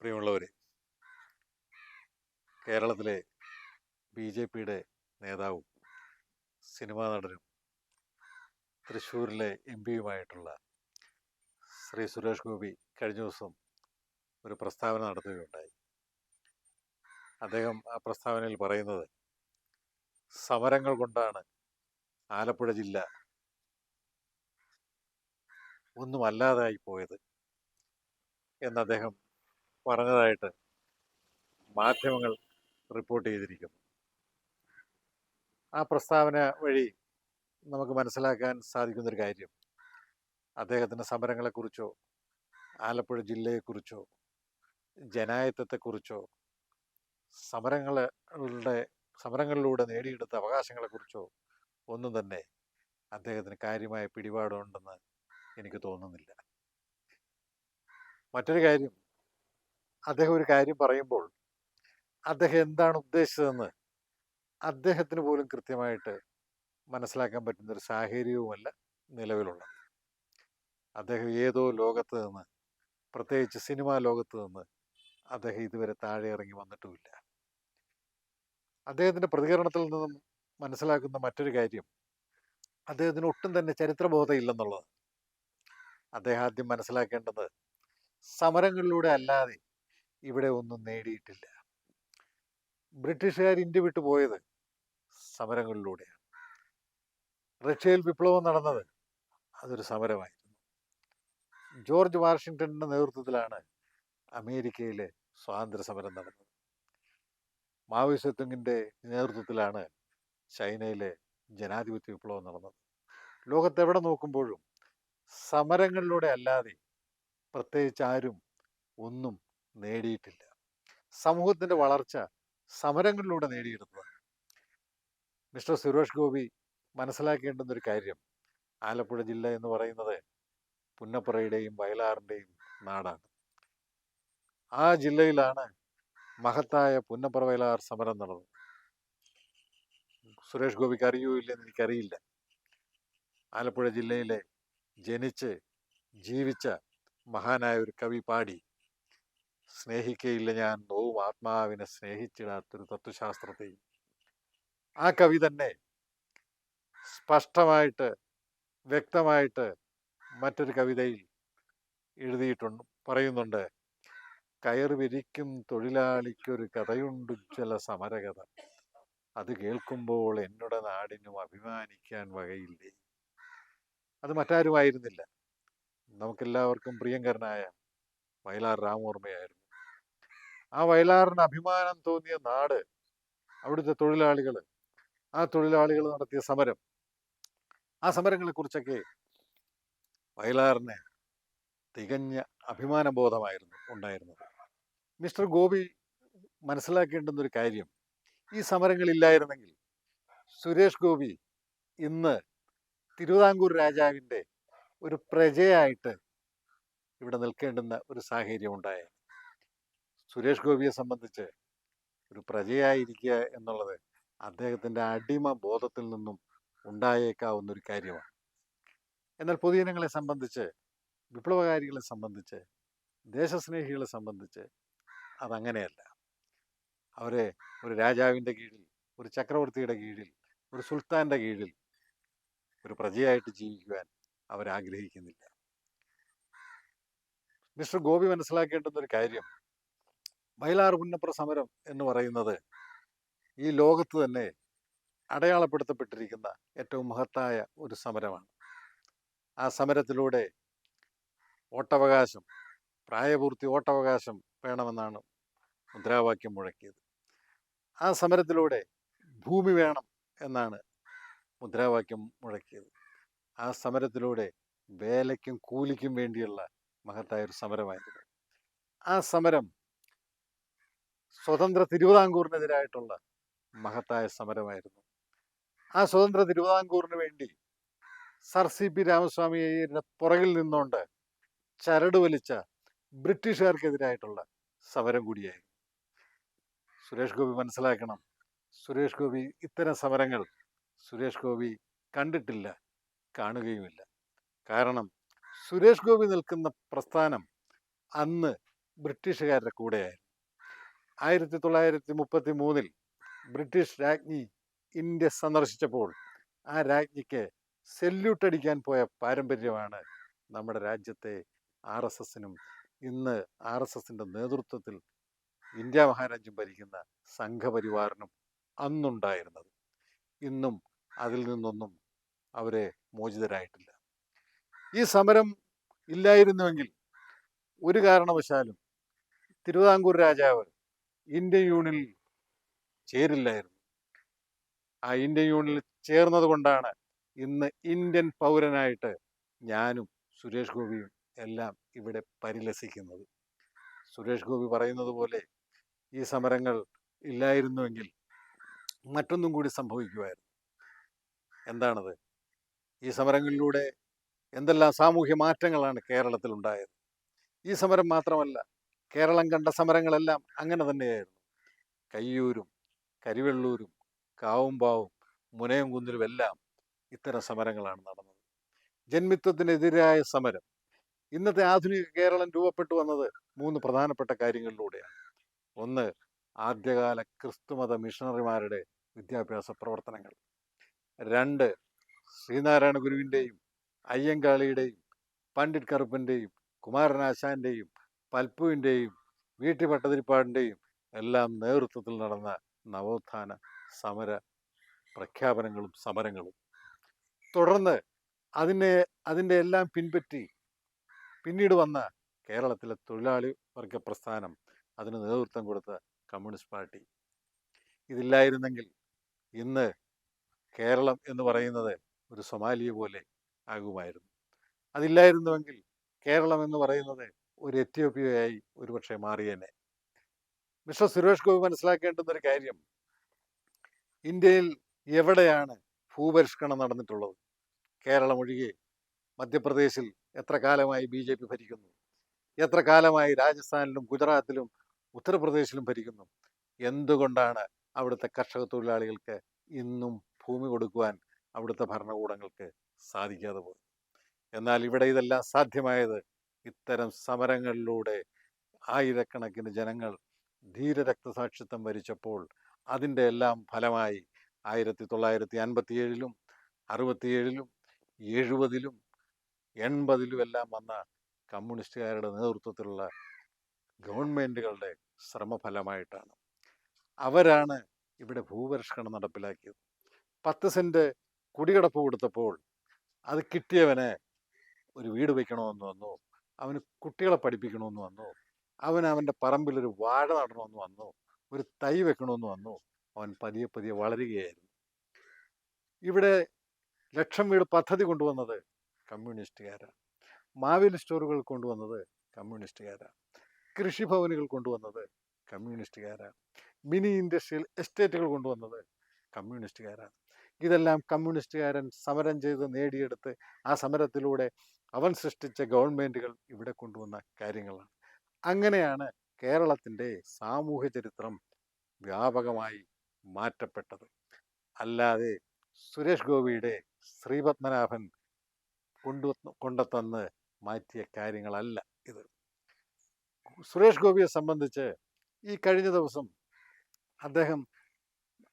പ്രിയമുള്ളവരെ, കേരളത്തിലെ BJPയുടെ നേതാവും സിനിമാ നടനും തൃശ്ശൂരിലെ MP-യുമായിട്ടുള്ള ശ്രീ സുരേഷ് ഗോപി കഴിഞ്ഞ ദിവസം ഒരു പ്രസ്താവന നടത്തുകയുണ്ടായി. അദ്ദേഹം ആ പ്രസ്താവനയിൽ പറയുന്നത്, സമരങ്ങൾ കൊണ്ടാണ് ആലപ്പുഴ ജില്ല ഒന്നുമല്ലാതായി പോയത് എന്ന് അദ്ദേഹം പറഞ്ഞതായിട്ട് മാധ്യമങ്ങൾ റിപ്പോർട്ട് ചെയ്തിരിക്കുന്നു. ആ പ്രസ്താവന വഴി നമുക്ക് മനസ്സിലാക്കാൻ സാധിക്കുന്നൊരു കാര്യം, അദ്ദേഹത്തിൻ്റെ സമരങ്ങളെക്കുറിച്ചോ ആലപ്പുഴ ജില്ലയെക്കുറിച്ചോ ജനായത്തത്തെക്കുറിച്ചോ സമരങ്ങളിലൂടെ നേടിയെടുത്ത അവകാശങ്ങളെക്കുറിച്ചോ ഒന്നും തന്നെ അദ്ദേഹത്തിന് കാര്യമായ പിടിപാടുണ്ടെന്ന് എനിക്ക് തോന്നുന്നില്ല. മറ്റൊരു കാര്യം, അദ്ദേഹം ഒരു കാര്യം പറയുമ്പോൾ അദ്ദേഹം എന്താണ് ഉദ്ദേശിച്ചതെന്ന് അദ്ദേഹത്തിന് പോലും കൃത്യമായിട്ട് മനസ്സിലാക്കാൻ പറ്റുന്നൊരു സാഹചര്യവുമല്ല നിലവിലുള്ളത്. അദ്ദേഹം ഏതോ ലോകത്ത് നിന്ന്, പ്രത്യേകിച്ച് സിനിമാ ലോകത്ത് നിന്ന് അദ്ദേഹം ഇതുവരെ താഴെ ഇറങ്ങി വന്നിട്ടുമില്ല. അദ്ദേഹത്തിൻ്റെ പ്രതികരണത്തിൽ നിന്നും മനസ്സിലാക്കുന്ന മറ്റൊരു കാര്യം, അദ്ദേഹത്തിന് ഒട്ടും തന്നെ ചരിത്രബോധം ഇല്ലെന്നുള്ളത്. അദ്ദേഹം ആദ്യം മനസ്സിലാക്കേണ്ടത്, സമരങ്ങളിലൂടെ അല്ലാതെ ഇവിടെ ഒന്നും നേടിയിട്ടില്ല. ബ്രിട്ടീഷുകാർ ഇന്ത്യ വിട്ടു പോയത് സമരങ്ങളിലൂടെയാണ്. റഷ്യയിൽ വിപ്ലവം നടന്നത് അതൊരു സമരമായിരുന്നു. ജോർജ് വാഷിങ്ടണിൻ്റെ നേതൃത്വത്തിലാണ് അമേരിക്കയിലെ സ്വാതന്ത്ര്യ സമരം നടന്നത്. മാവോ സേതുങ്ങിൻ്റെ നേതൃത്വത്തിലാണ് ചൈനയിലെ ജനാധിപത്യ വിപ്ലവം നടന്നത്. ലോകത്തെവിടെ നോക്കുമ്പോഴും സമരങ്ങളിലൂടെ അല്ലാതെ പ്രത്യേകിച്ച് ആരും ഒന്നും നേടിയിട്ടില്ല. സമൂഹത്തിൻ്റെ വളർച്ച സമരങ്ങളിലൂടെ നേടിയെടുത്തതാണ്. മിസ്റ്റർ സുരേഷ് ഗോപി മനസ്സിലാക്കേണ്ടുന്നൊരു കാര്യം, ആലപ്പുഴ ജില്ല എന്ന് പറയുന്നത് പുന്നപ്പറയുടെയും വയലാറിൻ്റെയും നാടാണ്. ആ ജില്ലയിലാണ് മഹത്തായ പുന്നപ്പറ വയലാർ സമരം നടന്നത്. സുരേഷ് ഗോപിക്ക് അറിയോ ഇല്ലെന്ന് എനിക്കറിയില്ല. ആലപ്പുഴ ജില്ലയിലെ ജനിച്ച് ജീവിച്ച മഹാനായ ഒരു കവി പാടി, സ്നേഹിക്കയില്ല ഞാൻ നോവും ആത്മാവിനെ സ്നേഹിച്ചിടാത്തൊരു തത്വശാസ്ത്രത്തെയും. ആ കവി തന്നെ സ്പഷ്ടമായിട്ട് വ്യക്തമായിട്ട് മറ്റൊരു കവിതയിൽ എഴുതിയിട്ടുണ്ട്, പറയുന്നുണ്ട്, കയർ വിരിക്കും തൊഴിലാളിക്കൊരു കഥയുണ്ടുജ്വല സമരകഥ, അത് കേൾക്കുമ്പോൾ എന്നുടെ നാടിനും അഭിമാനിക്കാൻ വകയില്ലേ. അത് മറ്റാരുമായിരുന്നില്ല, നമുക്കെല്ലാവർക്കും പ്രിയങ്കരനായ വയലാർ രാമവർമ്മയായിരുന്നു. ആ വയലാറിന് അഭിമാനം തോന്നിയ നാട്, അവിടുത്തെ തൊഴിലാളികൾ, ആ തൊഴിലാളികൾ നടത്തിയ സമരം, ആ സമരങ്ങളെക്കുറിച്ചൊക്കെ വയലാറിന് തികഞ്ഞ അഭിമാനബോധമായിരുന്നു ഉണ്ടായിരുന്നത്. മിസ്റ്റർ ഗോപി മനസ്സിലാക്കേണ്ടുന്നൊരു കാര്യം, ഈ സമരങ്ങളില്ലായിരുന്നെങ്കിൽ സുരേഷ് ഗോപി ഇന്ന് തിരുവിതാംകൂർ രാജാവിൻ്റെ ഒരു പ്രജയായിട്ട് ഇവിടെ നിൽക്കേണ്ടുന്ന ഒരു സാഹചര്യം ഉണ്ടായ. സുരേഷ് ഗോപിയെ സംബന്ധിച്ച് ഒരു പ്രജയായിരിക്കുക എന്നുള്ളത് അദ്ദേഹത്തിൻ്റെ അടിമ ബോധത്തിൽ നിന്നും ഉണ്ടായേക്കാവുന്ന ഒരു കാര്യമാണ്. എന്നാൽ പൊതുജനങ്ങളെ സംബന്ധിച്ച്, വിപ്ലവകാരികളെ സംബന്ധിച്ച്, ദേശസ്നേഹികളെ സംബന്ധിച്ച് അതങ്ങനെയല്ല. അവരെ ഒരു രാജാവിൻ്റെ കീഴിൽ, ഒരു ചക്രവർത്തിയുടെ കീഴിൽ, ഒരു സുൽത്താൻ്റെ കീഴിൽ ഒരു പ്രജയായിട്ട് ജീവിക്കുവാൻ അവരാഗ്രഹിക്കുന്നില്ല. മിസ്റ്റർ ഗോപി മനസ്സിലാക്കേണ്ടുന്നൊരു കാര്യം, വയലാർ പുന്നപ്ര സമരം എന്ന് പറയുന്നത് ഈ ലോകത്ത് തന്നെ അടയാളപ്പെടുത്തപ്പെട്ടിരിക്കുന്ന ഏറ്റവും മഹത്തായ ഒരു സമരമാണ്. ആ സമരത്തിലൂടെ വോട്ടവകാശം, പ്രായപൂർത്തി വോട്ടവകാശം വേണമെന്നാണ് മുദ്രാവാക്യം മുഴക്കിയത്. ആ സമരത്തിലൂടെ ഭൂമി വേണം എന്നാണ് മുദ്രാവാക്യം മുഴക്കിയത്. ആ സമരത്തിലൂടെ വേലയ്ക്കും കൂലിക്കും വേണ്ടിയുള്ള മഹത്തായ ഒരു സമരമായിരുന്നു. ആ സമരം സ്വതന്ത്ര തിരുവിതാംകൂറിനെതിരായിട്ടുള്ള മഹത്തായ സമരമായിരുന്നു. ആ സ്വതന്ത്ര തിരുവിതാംകൂറിന് വേണ്ടി സർ CP രാമസ്വാമിയുടെ പുറകിൽ നിന്നുകൊണ്ട് ചരട് വലിച്ച ബ്രിട്ടീഷുകാർക്കെതിരായിട്ടുള്ള സമരം കൂടിയായിരുന്നു. സുരേഷ് ഗോപി മനസ്സിലാക്കണം, സുരേഷ് ഗോപി ഇത്തരം സമരങ്ങൾ സുരേഷ് ഗോപി കണ്ടിട്ടില്ല, കാണുകയുമില്ല. കാരണം സുരേഷ് ഗോപി നിൽക്കുന്ന പ്രസ്ഥാനം അന്ന് ബ്രിട്ടീഷുകാരുടെ കൂടെയായിരുന്നു. 1933 ബ്രിട്ടീഷ് രാജ്ഞി ഇന്ത്യ സന്ദർശിച്ചപ്പോൾ ആ രാജ്ഞിക്ക് സെല്യൂട്ട് അടിക്കാൻ പോയ പാരമ്പര്യമാണ് നമ്മുടെ രാജ്യത്തെ RSSനും ഇന്ന് RSSൻ്റെ നേതൃത്വത്തിൽ ഇന്ത്യ മഹാരാജ്യം ഭരിക്കുന്ന സംഘപരിവാറിനും അന്നുണ്ടായിരുന്നത്. ഇന്നും അതിൽ നിന്നൊന്നും അവരെ മോചിതരായിട്ടില്ല. ഈ സമരം ഇല്ലായിരുന്നുവെങ്കിൽ ഒരു കാരണവശാലും തിരുവിതാംകൂർ രാജാവ് ഇന്ത്യൻ യൂണിയനിൽ ചേരില്ലായിരുന്നു. ആ ഇന്ത്യൻ യൂണിയനിൽ ചേർന്നത് കൊണ്ടാണ് ഇന്ന് ഇന്ത്യൻ പൗരനായിട്ട് ഞാനും സുരേഷ് ഗോപിയും എല്ലാം ഇവിടെ പരിലസിക്കുന്നത്. സുരേഷ് ഗോപി പറയുന്നത് പോലെ ഈ സമരങ്ങൾ ഇല്ലായിരുന്നുവെങ്കിൽ മറ്റൊന്നും കൂടി സംഭവിക്കുമായിരുന്നു. എന്താണത്? ഈ സമരങ്ങളിലൂടെ എന്തെല്ലാം സാമൂഹ്യ മാറ്റങ്ങളാണ് കേരളത്തിൽ ഉണ്ടായത്. ഈ സമരം മാത്രമല്ല, കേരളം കണ്ട സമരങ്ങളെല്ലാം അങ്ങനെ തന്നെയായിരുന്നു. കയ്യൂരും കരിവെള്ളൂരും കാവുമ്പാവും മുനയംകുന്നിലുമെല്ലാം ഇത്തരം സമരങ്ങളാണ് നടന്നത്. ജന്മിത്വത്തിനെതിരായ സമരം. ഇന്നത്തെ ആധുനിക കേരളം രൂപപ്പെട്ടു വന്നത് 3 പ്രധാനപ്പെട്ട കാര്യങ്ങളിലൂടെയാണ്. ഒന്ന്, ആദ്യകാല ക്രിസ്തുമത മിഷണറിമാരുടെ വിദ്യാഭ്യാസ പ്രവർത്തനങ്ങൾ. 2, ശ്രീനാരായണ ഗുരുവിൻ്റെയും അയ്യങ്കാളിയുടെയും പണ്ഡിറ്റ് കറുപ്പൻ്റെയും കുമാരനാശാൻ്റെയും പൽപ്പുവിൻ്റെയും വീട്ടി ഭട്ടതിരിപ്പാടിൻ്റെയും എല്ലാം നേതൃത്വത്തിൽ നടന്ന നവോത്ഥാന സമര പ്രഖ്യാപനങ്ങളും സമരങ്ങളും. തുടർന്ന് അതിൻ്റെ എല്ലാം പിൻപറ്റി പിന്നീട് വന്ന കേരളത്തിലെ തൊഴിലാളി വർഗ പ്രസ്ഥാനം, അതിന് നേതൃത്വം കൊടുത്ത കമ്മ്യൂണിസ്റ്റ് പാർട്ടി. ഇതില്ലായിരുന്നെങ്കിൽ ഇന്ന് കേരളം എന്ന് പറയുന്നത് ഒരു സൊമാലിയ പോലെ ആകുമായിരുന്നു. അതില്ലായിരുന്നുവെങ്കിൽ കേരളം എന്ന് പറയുന്നത് ഒരു എത്യോപ്യയായി ഒരുപക്ഷെ മാറിയേനെ. മിസ്റ്റർ സുരേഷ് ഗോപി മനസ്സിലാക്കേണ്ടുന്ന ഒരു കാര്യം, ഇന്ത്യയിൽ എവിടെയാണ് ഭൂപരിഷ്കരണം നടന്നിട്ടുള്ളത്? കേരളം ഒഴികെ മധ്യപ്രദേശിൽ എത്ര കാലമായി BJP ഭരിക്കുന്നു? എത്ര കാലമായി രാജസ്ഥാനിലും ഗുജറാത്തിലും ഉത്തർപ്രദേശിലും ഭരിക്കുന്നു? എന്തുകൊണ്ടാണ് അവിടുത്തെ കർഷക തൊഴിലാളികൾക്ക് ഇന്നും ഭൂമി കൊടുക്കുവാൻ അവിടുത്തെ ഭരണകൂടങ്ങൾക്ക് സാധിക്കാതെ പോയി? എന്നാൽ ഇവിടെ ഇതെല്ലാം സാധ്യമായത് ഇത്തരം സമരങ്ങളിലൂടെ ആയിരക്കണക്കിന് ജനങ്ങൾ ധീരരക്തസാക്ഷിത്വം വരിച്ചപ്പോൾ അതിൻ്റെ എല്ലാം ഫലമായി 1957-ലും 67-ലും 70-ലും 80-ലും എല്ലാം വന്ന കമ്മ്യൂണിസ്റ്റുകാരുടെ നേതൃത്വത്തിലുള്ള ഗവൺമെൻറ്റുകളുടെ ശ്രമഫലമായിട്ടാണ്. അവരാണ് ഇവിടെ ഭൂപരിഷ്കരണം നടപ്പിലാക്കിയത്. 10 സെൻറ്റ് കുടികിടപ്പ് കൊടുത്തപ്പോൾ അത് കിട്ടിയവന് ഒരു വീട് വയ്ക്കണമെന്ന് വന്നു, അവന് കുട്ടികളെ പഠിപ്പിക്കണമെന്ന് വന്നു, അവൻ്റെ പറമ്പിലൊരു വാഴ നടണമെന്ന് വന്നു, ഒരു തൈ വെക്കണമെന്ന് വന്നു. അവൻ പതിയെ പതിയെ വളരുകയായിരുന്നു. ഇവിടെ ലക്ഷം വീട് പദ്ധതി കൊണ്ടുവന്നത് കമ്മ്യൂണിസ്റ്റുകാരാണ്. മാവേലി സ്റ്റോറുകൾ കൊണ്ടുവന്നത് കമ്മ്യൂണിസ്റ്റുകാരാണ്. കൃഷിഭവനുകൾ കൊണ്ടുവന്നത് കമ്മ്യൂണിസ്റ്റുകാരാണ്. മിനി ഇൻഡസ്ട്രിയൽ എസ്റ്റേറ്റുകൾ കൊണ്ടുവന്നത് കമ്മ്യൂണിസ്റ്റുകാരാണ്. ഇതെല്ലാം കമ്മ്യൂണിസ്റ്റുകാരൻ സമരം ചെയ്ത് നേടിയെടുത്ത് ആ സമരത്തിലൂടെ അവൻ സൃഷ്ടിച്ച ഗവൺമെൻറ്റുകൾ ഇവിടെ കൊണ്ടുവന്ന കാര്യങ്ങളാണ്. അങ്ങനെയാണ് കേരളത്തിൻ്റെ സാമൂഹ്യ ചരിത്രം വ്യാപകമായി മാറ്റപ്പെട്ടത്. അല്ലാതെ സുരേഷ് ഗോപിയുടെ ശ്രീപത്മനാഭൻ കൊണ്ടെത്തന്ന് മാറ്റിയ കാര്യങ്ങളല്ല ഇത്. സുരേഷ് ഗോപിയെ സംബന്ധിച്ച് ഈ കഴിഞ്ഞ ദിവസം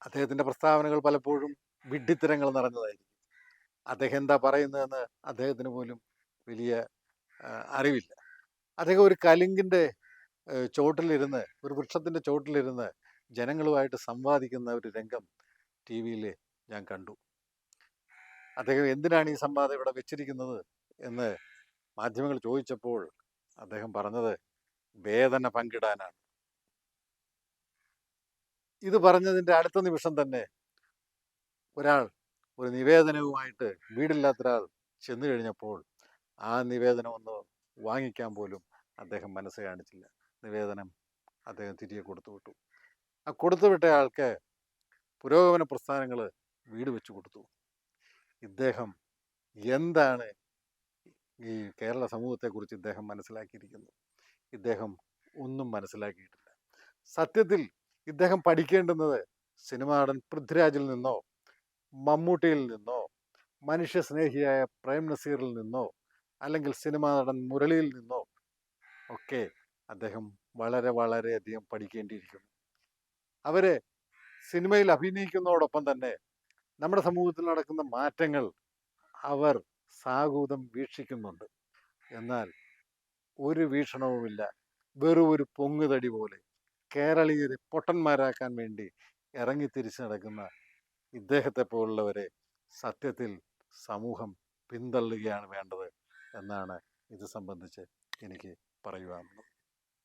അദ്ദേഹത്തിൻ്റെ പ്രസ്താവനകൾ പലപ്പോഴും വിഡ്ഢിത്തരങ്ങൾ നിറഞ്ഞതായിരിക്കും. അദ്ദേഹം എന്താ പറയുന്നതെന്ന് അദ്ദേഹത്തിന് പോലും വലിയ അറിവില്ല. അദ്ദേഹം ഒരു കലുങ്കിൻ്റെ ചോട്ടിലിരുന്ന്, ഒരു വൃക്ഷത്തിൻ്റെ ചോട്ടിലിരുന്ന് ജനങ്ങളുമായിട്ട് സംവാദിക്കുന്ന ഒരു രംഗം TV-യിൽ ഞാൻ കണ്ടു. അദ്ദേഹം എന്തിനാണ് ഈ സംവാദം ഇവിടെ വെച്ചിരിക്കുന്നത് എന്ന് മാധ്യമങ്ങൾ ചോദിച്ചപ്പോൾ അദ്ദേഹം പറഞ്ഞത് വേദന പങ്കിടാനാണ്. ഇത് പറഞ്ഞതിൻ്റെ അടുത്ത നിമിഷം തന്നെ ഒരു നിവേദനവുമായിട്ട് വീടില്ലാത്ത ഒരാൾ ചെന്നു കഴിഞ്ഞപ്പോൾ ആ നിവേദനം ഒന്ന് വാങ്ങിക്കാൻ പോലും അദ്ദേഹം മനസ്സ് കാണിച്ചില്ല. നിവേദനം അദ്ദേഹം തിരികെ കൊടുത്തു വിട്ടു. ആ കൊടുത്തു വിട്ട ആൾക്ക് പുരോഗമന പ്രസ്ഥാനങ്ങൾ വീട് വെച്ച് കൊടുത്തു. ഇദ്ദേഹം എന്താണ് ഈ കേരള സമൂഹത്തെക്കുറിച്ച് ഇദ്ദേഹം മനസ്സിലാക്കിയിരിക്കുന്നത്? ഇദ്ദേഹം ഒന്നും മനസ്സിലാക്കിയിട്ടില്ല. സത്യത്തിൽ ഇദ്ദേഹം പഠിക്കേണ്ടുന്നത് സിനിമാ നടൻ പൃഥ്വിരാജിൽ നിന്നോ മമ്മൂട്ടിയിൽ നിന്നോ മനുഷ്യസ്നേഹിയായ പ്രേം നസീറിൽ നിന്നോ അല്ലെങ്കിൽ സിനിമാ നടൻ മുരളിയിൽ നിന്നോ ഒക്കെ അദ്ദേഹം വളരെ വളരെയധികം പഠിക്കേണ്ടിയിരിക്കുന്നു. അവര് സിനിമയിൽ അഭിനയിക്കുന്നതോടൊപ്പം തന്നെ നമ്മുടെ സമൂഹത്തിൽ നടക്കുന്ന മാറ്റങ്ങൾ അവർ സാഗൂതം വീക്ഷിക്കുന്നുണ്ട്. എന്നാൽ ഒരു വീക്ഷണവുമില്ല. വെറും ഒരു പൊങ്ങുതടി പോലെ കേരളീയരെ പൊട്ടന്മാരാക്കാൻ വേണ്ടി ഇറങ്ങിത്തിരിച്ച് നടക്കുന്ന ഇദ്ദേഹത്തെ പോലുള്ളവരെ സത്യത്തിൽ സമൂഹം പിന്തള്ളുകയാണ് വേണ്ടത് എന്നാണ് ഇത് സംബന്ധിച്ച് എനിക്ക് പറയുവാനുള്ളത്.